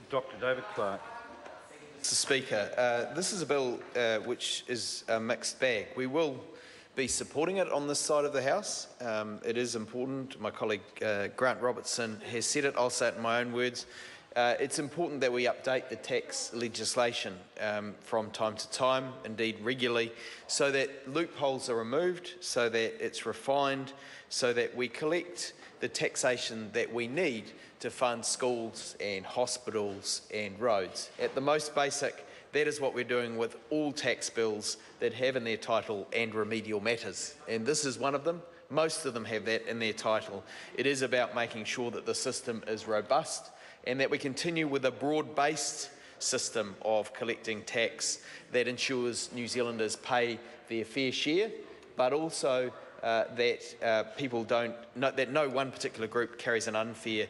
Dr. David Clark. Mr. Speaker, this is a bill which is a mixed bag. We will be supporting it on this side of the House. It is important. My colleague Grant Robertson has said it. I'll say it in my own words. It's important that we update the tax legislation from time to time, indeed regularly, so that loopholes are removed, so that it's refined, so that we collect the taxation that we need to fund schools and hospitals and roads. At the most basic, that is what we're doing with all tax bills that have in their title "and remedial matters." And this is one of them. Most of them have that in their title. It is about making sure that the system is robust and that we continue with a broad-based system of collecting tax that ensures New Zealanders pay their fair share, but also that people that no one particular group carries an unfair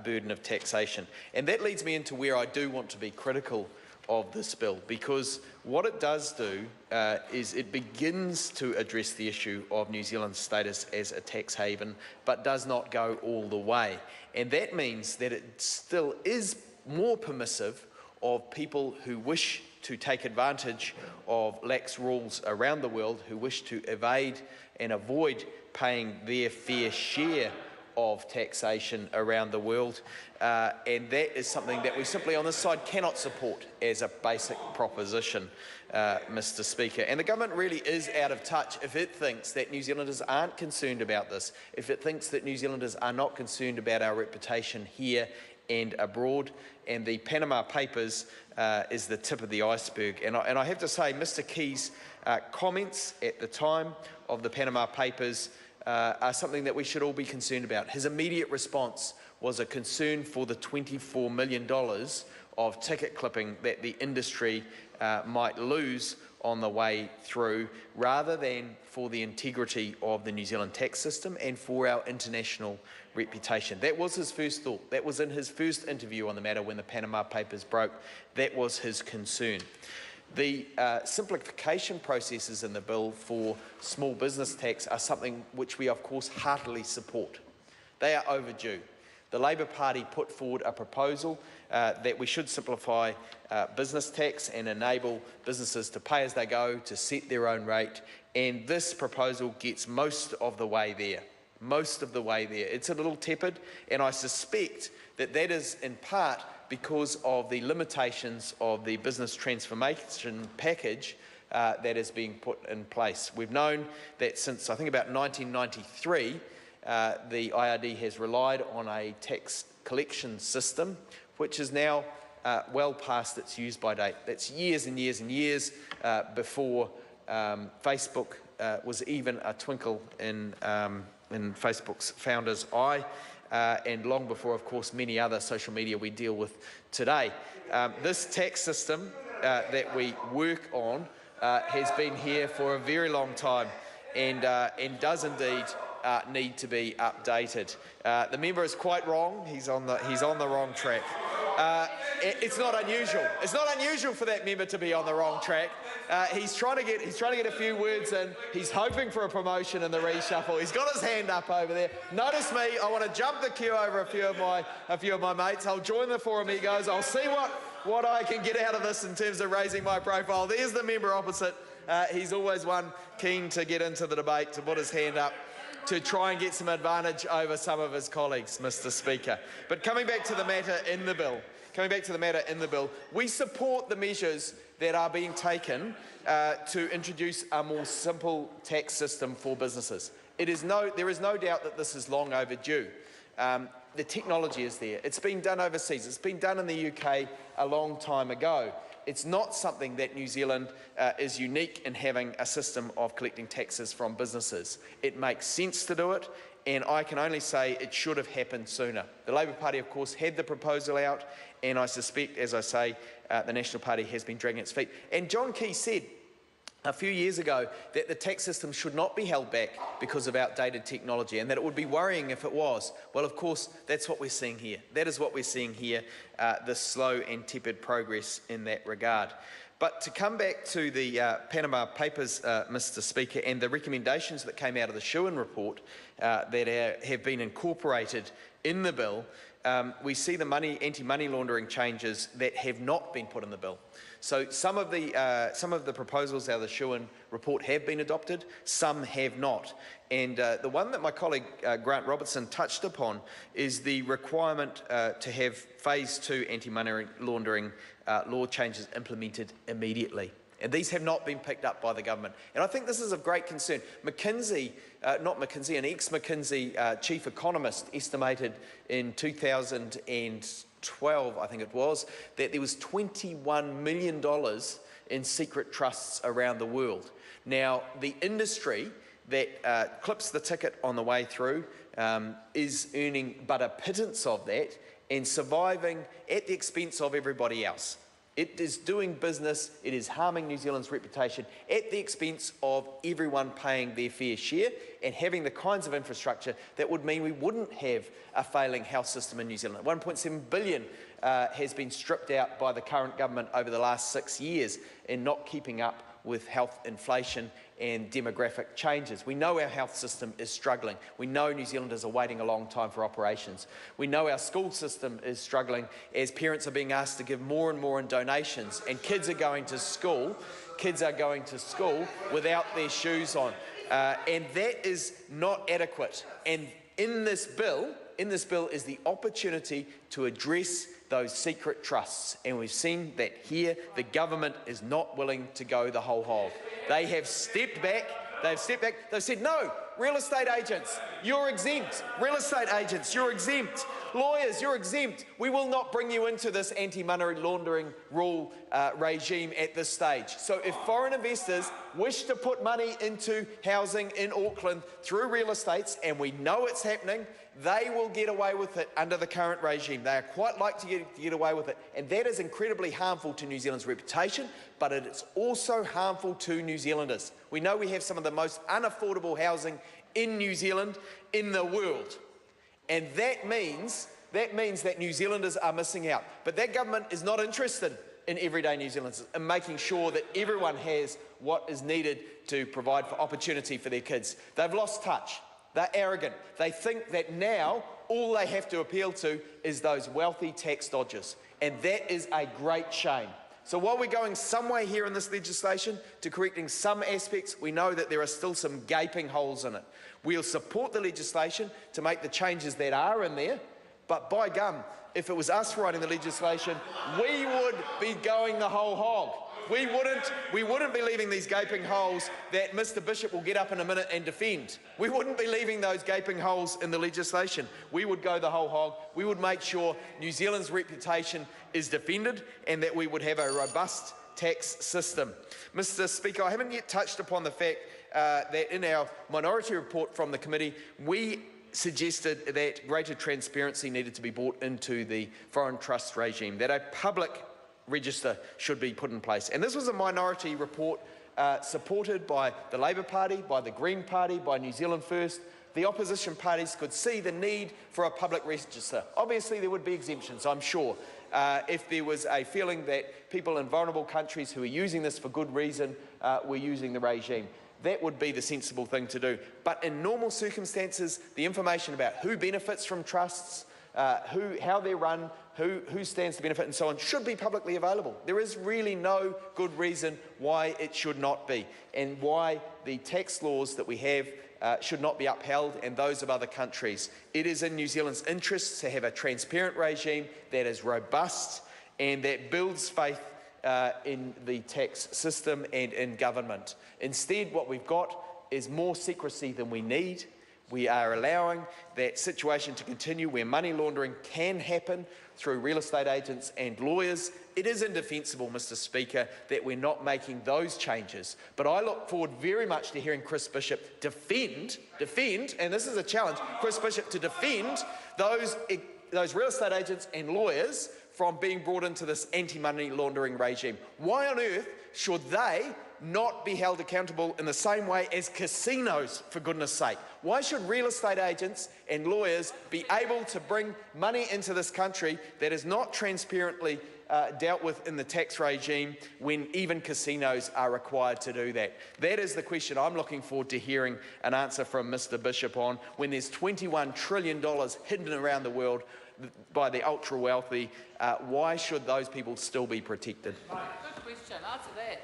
burden of taxation. And that leads me into where I do want to be critical of this bill, because what it does do is it begins to address the issue of New Zealand's status as a tax haven, but does not go all the way. And that means that it still is more permissive of people who wish to take advantage of lax rules around the world, who wish to evade and avoid paying their fair share of taxation around the world, and that is something that we simply on this side cannot support as a basic proposition, Mr. Speaker. And the government really is out of touch if it thinks that New Zealanders aren't concerned about this, if it thinks that New Zealanders are not concerned about our reputation here and abroad. And the Panama Papers is the tip of the iceberg. And I have to say, Mr. Key's comments at the time of the Panama Papers are something that we should all be concerned about. His immediate response was a concern for the $24 million of ticket clipping that the industry might lose on the way through, rather than for the integrity of the New Zealand tax system and for our international reputation. That was his first thought. That was in his first interview on the matter when the Panama Papers broke. That was his concern. The simplification processes in the bill for small business tax are something which we of course heartily support. They are overdue. The Labour Party put forward a proposal that we should simplify business tax and enable businesses to pay as they go, to set their own rate, and this proposal gets most of the way there. Most of the way there. It's a little tepid, and I suspect that that is in part because of the limitations of the business transformation package that is being put in place. We've known that since I think about 1993, the IRD has relied on a tax collection system which is now well past its use-by date. That's years and years and years before Facebook was even a twinkle in Facebook's founder's eye. And long before, of course, many other social media we deal with today. This tax system that we work on has been here for a very long time and does indeed need to be updated. The member is quite wrong. He's on the wrong track. It's not unusual. It's not unusual for that member to be on the wrong track. He's trying to get a few words in. He's hoping for a promotion in the reshuffle. He's got his hand up over there. Notice me. I want to jump the queue over a few of my mates. I'll join the forum egos. I'll see what I can get out of this in terms of raising my profile. There's the member opposite. He's always one keen to get into the debate, to put his hand up, to try and get some advantage over some of his colleagues, Mr. Speaker. But coming back to the matter in the bill, we support the measures that are being taken to introduce a more simple tax system for businesses. There is no doubt that this is long overdue. The technology is there. It's been done overseas. It's been done in the UK a long time ago. It's not something that New Zealand is unique in having a system of collecting taxes from businesses. It makes sense to do it, and I can only say it should have happened sooner. The Labour Party, of course, had the proposal out, and I suspect, as I say, the National Party has been dragging its feet. And John Key said a few years ago that the tax system should not be held back because of outdated technology, and that it would be worrying if it was. Well, of course, that's what we're seeing here. That is what we're seeing here, the slow and tepid progress in that regard. But to come back to the Panama Papers, Mr. Speaker, and the recommendations that came out of the Shewan report that have been incorporated in the bill, we see the anti-money laundering changes that have not been put in the bill. So some of the proposals out of the Schuin report have been adopted, some have not. And the one that my colleague Grant Robertson touched upon is the requirement to have phase 2 anti-money laundering law changes implemented immediately. And these have not been picked up by the government. And I think this is of great concern. An ex-McKinsey chief economist estimated in 2012, I think it was, that there was $21 million in secret trusts around the world. Now, the industry that clips the ticket on the way through is earning but a pittance of that and surviving at the expense of everybody else. It is doing business, it is harming New Zealand's reputation at the expense of everyone paying their fair share and having the kinds of infrastructure that would mean we wouldn't have a failing health system in New Zealand. 1.7 billion has been stripped out by the current government over the last 6 years in not keeping up with health inflation and demographic changes. We know our health system is struggling. We know New Zealanders are waiting a long time for operations. We know our school system is struggling as parents are being asked to give more and more in donations, and kids are going to school without their shoes on. And that is not adequate. And in this bill is the opportunity to address those secret trusts. And we've seen that here the government is not willing to go the whole hog. They have stepped back. They've said, no, real estate agents, you're exempt. Real estate agents, you're exempt. Lawyers, you're exempt. We will not bring you into this anti-money laundering rule regime at this stage. So if foreign investors wish to put money into housing in Auckland through real estates, and we know it's happening, they will get away with it under the current regime. They are quite likely to get away with it. And that is incredibly harmful to New Zealand's reputation, but it is also harmful to New Zealanders. We know we have some of the most unaffordable housing in New Zealand, in the world. And that means that New Zealanders are missing out. But that government is not interested in everyday New Zealanders and making sure that everyone has what is needed to provide for opportunity for their kids. They've lost touch. They're arrogant. They think that now all they have to appeal to is those wealthy tax dodgers. And that is a great shame. So while we're going some way here in this legislation to correcting some aspects, we know that there are still some gaping holes in it. We'll support the legislation to make the changes that are in there, but by gum, if it was us writing the legislation, we would be going the whole hog. We wouldn't be leaving these gaping holes that Mr. Bishop will get up in a minute and defend. We wouldn't be leaving those gaping holes in the legislation. We would go the whole hog. We would make sure New Zealand's reputation is defended and that we would have a robust tax system. Mr. Speaker, I haven't yet touched upon the fact that in our minority report from the committee, we suggested that greater transparency needed to be brought into the foreign trust regime, that a public register should be put in place. And this was a minority report supported by the Labour Party, by the Green Party, by New Zealand First. The opposition parties could see the need for a public register. Obviously there would be exemptions, I'm sure, if there was a feeling that people in vulnerable countries who are using this for good reason were using the regime. That would be the sensible thing to do. But in normal circumstances, the information about who benefits from trusts, how they're run, who stands to benefit and so on, should be publicly available. There is really no good reason why it should not be, and why the tax laws that we have should not be upheld, and those of other countries. It is in New Zealand's interests to have a transparent regime that is robust and that builds faith in the tax system and in government. Instead, what we've got is more secrecy than we need. We are allowing that situation to continue where money laundering can happen through real estate agents and lawyers. It is indefensible, Mr. Speaker, that we're not making those changes. But I look forward very much to hearing Chris Bishop defend, and this is a challenge, Chris Bishop to defend those real estate agents and lawyers from being brought into this anti-money laundering regime. Why on earth should they not be held accountable in the same way as casinos, for goodness sake? Why should real estate agents and lawyers be able to bring money into this country that is not transparently dealt with in the tax regime when even casinos are required to do that? That is the question I'm looking forward to hearing an answer from Mr. Bishop on, when there's $21 trillion hidden around the world, by the ultra wealthy. Why should those people still be protected? Good question. Answer that.